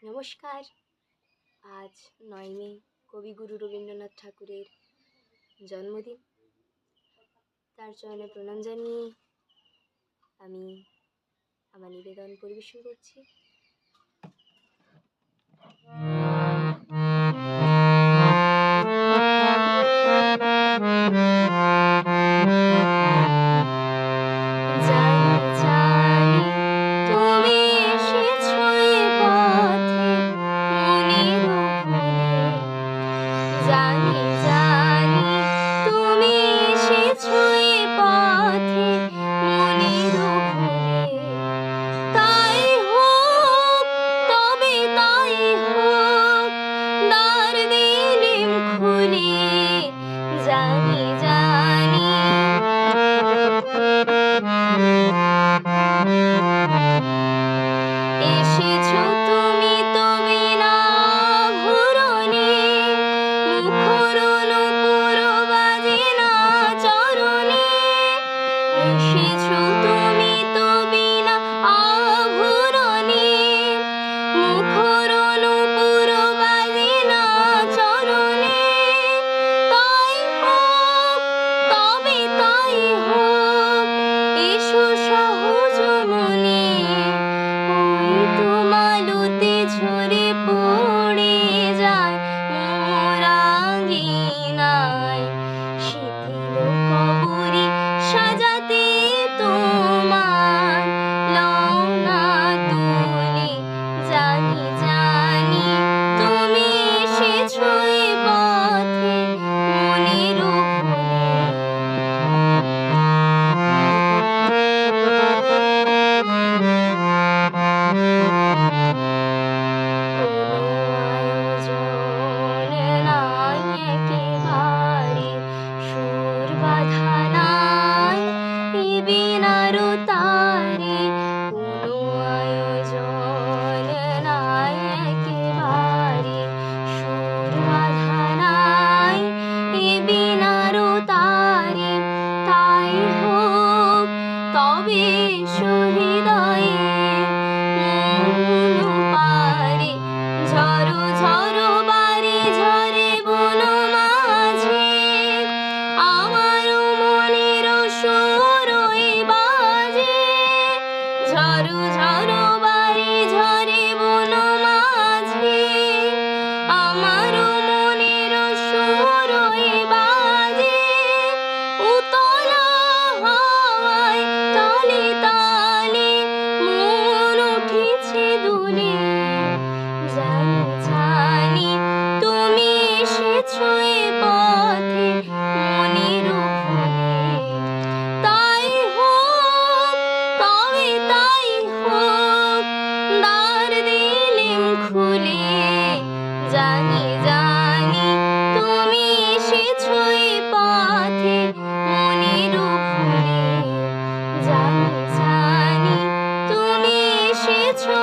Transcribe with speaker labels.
Speaker 1: নমস্কার। আজ ৯ মে কবিগুরু রবীন্দ্রনাথ ঠাকুরের জন্মদিন। তার চরণে প্রণাম জানিয়ে আমি আমার নিবেদন পরিবেশন করছি। জানি জানি তুমি এসেছো এ পথে মনের ভুলে, তাই হোক তবে তাই হোক দ্বার দিলেম খুলে। জানি জানি এসেছো তুমি তো বিনা ঘুরনে, মুখরণ পুরো বাজে না চরণে। এসেছো তুমি তো বিনা আভরণে, মুখরণ পুরো বাজে না চরণে। তাই হোক তবে তাই হোক এসো সহজ মনে, ওই তো মালতে ঝরে পড়ে যায় মোর আঙিনায়। শিথিল কবরী সাজাতে তোমার লও না তুলে। জানি জানি তুমি এসেছো এ পথে মনের তারে কোনো আয়োজন নাই একেবারে, সুর বাঁধা নাই এ বীণার তারে। তাই হোক তবে হৃদয়ে মন পারে, ঝরো ঝরো বারে ঝরে বন মাঝে আমার মনের সুর বাজে। ঝরো ঝরো বারে ঝরে বন মাঝে আমার মনের সুর বাজে। উতলা হাওয়ায় তালে তালে মন উঠেছে দুলে। জানি জানি তুমি এসেছো এ পথে মনের ভুলে, তাই হোক তবে তাই হোক দ্বার দিলেম খুলে। জানি জানি তুমি এসেছো এ পথে মনের ভুলে। জানি জানি তুমি এসেছো